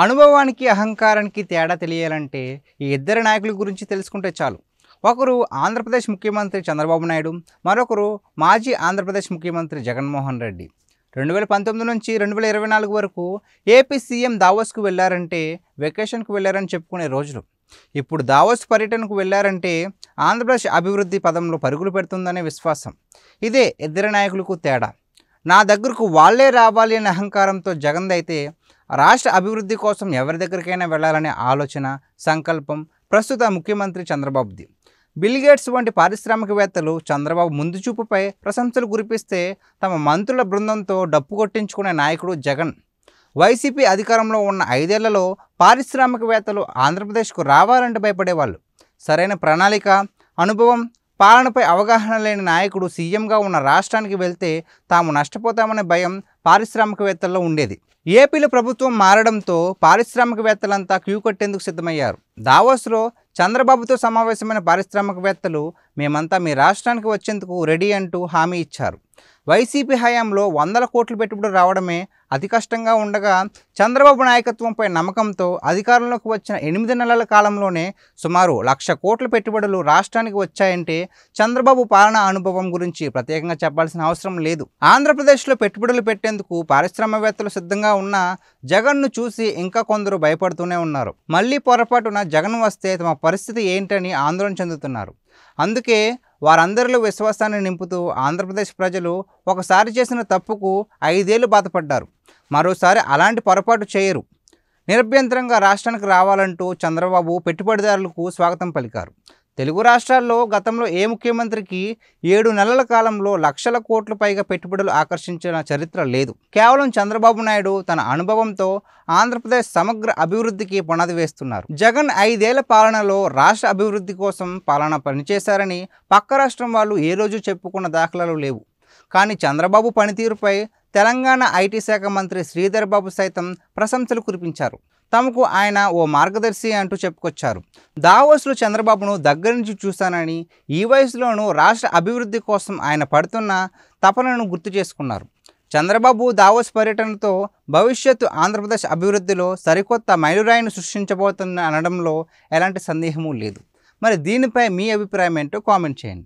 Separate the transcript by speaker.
Speaker 1: అనుభవానికి అహంకారానికి తేడా తెలియాలంటే ఈ ఇద్దరు నాయకుల గురించి తెలుసుకుంటే చాలు. ఒకరు ఆంధ్రప్రదేశ్ ముఖ్యమంత్రి చంద్రబాబు నాయుడు, మరొకరు మాజీ ఆంధ్రప్రదేశ్ ముఖ్యమంత్రి జగన్మోహన్ రెడ్డి. 2019 నుంచి 2024 వరకు ఏపీ సీఎం దావోస్కు వెళ్ళారంటే వెకేషన్కు వెళ్ళారని చెప్పుకునే రోజులు. ఇప్పుడు దావోస్ పర్యటనకు వెళ్ళారంటే ఆంధ్రప్రదేశ్ అభివృద్ధి పదంలో పరుగులు పెడుతుందనే విశ్వాసం. ఇదే ఇద్దరు నాయకులకు తేడా. నా దగ్గరకు వాళ్ళే రావాలి అనే అహంకారంతో జగన్దైతే రాష్ట్ర అభివృద్ధి కోసం ఎవరి దగ్గరికైనా వెళ్ళాలనే ఆలోచన, సంకల్పం ప్రస్తుత ముఖ్యమంత్రి చంద్రబాబుది. బిల్ గేట్స్ వంటి పారిశ్రామికవేత్తలు చంద్రబాబు ముందు చూపుపై ప్రశంసలు కురిపిస్తే తమ మంత్రుల బృందంతో డప్పు కొట్టించుకునే నాయకుడు జగన్. వైసీపీ అధికారంలో ఉన్న 5 ఏళ్లలో పారిశ్రామికవేత్తలు ఆంధ్రప్రదేశ్కు రావాలంటే భయపడేవాళ్ళు. సరైన ప్రణాళిక, అనుభవం, పాలనపై అవగాహన లేని నాయకుడు సీఎంగా ఉన్న రాష్ట్రానికి వెళ్తే తాము నష్టపోతామనే భయం పారిశ్రామికవేత్తల్లో ఉండేది. ఏపీలో ప్రభుత్వం మారడంతో పారిశ్రామికవేత్తలంతా క్యూ కట్టేందుకు సిద్ధమయ్యారు. దావోస్లో చంద్రబాబుతో సమావేశమైన పారిశ్రామికవేత్తలు మేమంతా మీ రాష్ట్రానికి వచ్చేందుకు రెడీ అంటూ హామీ ఇచ్చారు. వైసీపీ హయాంలో 100 కోట్ల పెట్టుబడులు రావడమే అతి కష్టంగా ఉండగా చంద్రబాబు నాయకత్వంపై నమ్మకంతో అధికారంలోకి వచ్చిన 8 నెలల కాలంలోనే సుమారు 1,00,000 కోట్ల పెట్టుబడులు రాష్ట్రానికి వచ్చాయంటే చంద్రబాబు పాలనా అనుభవం గురించి ప్రత్యేకంగా చెప్పాల్సిన అవసరం లేదు. ఆంధ్రప్రదేశ్లో పెట్టుబడులు పెట్టేందుకు పారిశ్రామికవేత్తలు సిద్ధంగా ఉన్నా జగన్ను చూసి ఇంకా కొందరు భయపడుతూనే ఉన్నారు. మళ్ళీ పొరపాటున జగన్ వస్తే తమ పరిస్థితి ఏంటని ఆందోళన చెందుతున్నారు. అందుకే వారందరిలో విశ్వాసాన్ని నింపుతూ ఆంధ్రప్రదేశ్ ప్రజలు ఒకసారి చేసిన తప్పుకు 5 ఏళ్లు బాధపడ్డారు. మరోసారి అలాంటి పొరపాటు చేయరు. నిరభ్యంతరంగా రాష్ట్రానికి రావాలంటూ చంద్రబాబు పెట్టుబడిదారులకు స్వాగతం పలికారు. తెలుగు రాష్ట్రాల్లో గతంలో ఏ ముఖ్యమంత్రికి 7 నెలల కాలంలో లక్షల కోట్ల పైగా పెట్టుబడులు ఆకర్షించిన చరిత్ర లేదు. కేవలం చంద్రబాబు నాయుడు తన అనుభవంతో ఆంధ్రప్రదేశ్ సమగ్ర అభివృద్ధికి పునాది వేస్తున్నారు. జగన్ 5 ఏళ్ల పాలనలో రాష్ట్ర అభివృద్ధి కోసం పాలన పనిచేశారని పక్క రాష్ట్రం వాళ్ళు ఏ రోజు చెప్పుకున్న దాఖలాలు లేవు. కానీ చంద్రబాబు పనితీరుపై తెలంగాణ ఐటీ శాఖ మంత్రి శ్రీధర్ బాబు సైతం ప్రశంసలు కురిపించారు. తమకు ఆయన ఓ మార్గదర్శి అంటూ చెప్పుకొచ్చారు. దావోస్లో చంద్రబాబును దగ్గర నుంచి చూశానని, ఈ వయసులోనూ రాష్ట్ర అభివృద్ధి కోసం ఆయన పడుతున్న తపనను గుర్తు చేసుకున్నారు. చంద్రబాబు దావోస్ పర్యటనతో భవిష్యత్తు ఆంధ్రప్రదేశ్ అభివృద్ధిలో సరికొత్త మైలురాయిని సృష్టించబోతుంది అనడంలో ఎలాంటి సందేహమూ లేదు. మరి దీనిపై మీ అభిప్రాయం ఏంటో కామెంట్ చేయండి.